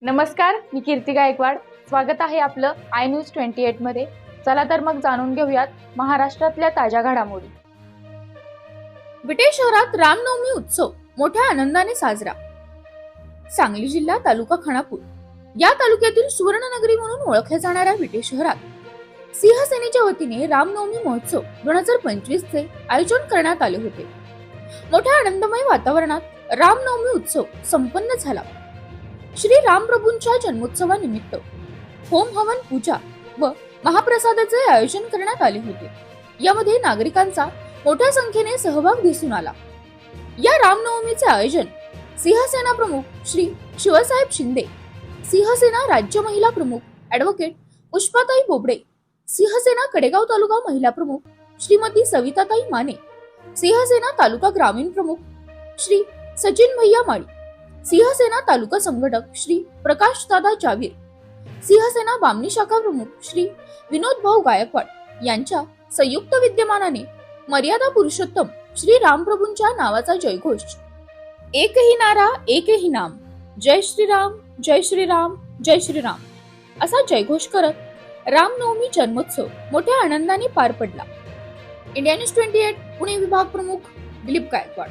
नमस्कार, मी कीर्ती गायकवाड. स्वागत आहे आपलं आय न्यूज 28 मध्ये. चला तर मग जाणून घेऊयात महाराष्ट्रातल्या ताज्या घडामोडी. विटे शहरात रामनवमी उत्सव मोठ्या आनंदाने साजरा. सांगली जिल्हा तालुका खानापूर या तालुक्यातील सुवर्णनगरी म्हणून ओळखल्या जाणाऱ्या विटे शहरात सिंहसेनेच्या वतीने रामनवमी महोत्सव 2025 चे आयोजन करण्यात आले होते. मोठ्या आनंदमय वातावरणात रामनवमी उत्सव संपन्न झाला. श्री रामप्रभूंच्या जन्मोत्सवानिमित्त होम हवन पूजा व महाप्रसादाचे आयोजन करण्यात आले होते. यामध्ये नागरिकांचा मोठ्या संख्येने सहभाग दिसून आला. या रामनवमीचे आयोजन सिंहसेना प्रमुख श्री शिवसाहेब शिंदे, सिंहसेना राज्य महिला प्रमुख ॲडव्होकेट पुष्पाताई बोबडे, सिंहसेना कडेगाव तालुका महिला प्रमुख श्रीमती सविताताई माने, सिंहसेना तालुका ग्रामीण प्रमुख श्री सचिन भैया माळी, सिंहसेना तालुका संघटक श्री प्रकाश दादा जावीर, सिंहसेना बामणी शाखा प्रमुख श्री विनोद भाऊ गायकवाड यांच्या संयुक्त विद्यमानाने मर्यादा पुरुषोत्तम श्री रामप्रभूंच्या नावाचा जयघोष, एकही नारा एकही नाम, जय श्रीराम जय श्रीराम जय श्रीराम असा जयघोष करत रामनवमी जन्मोत्सव मोठ्या आनंदाने पार पडला. इंडिया न्यूज 28 पुणे विभाग प्रमुख दिलीप गायकवाड.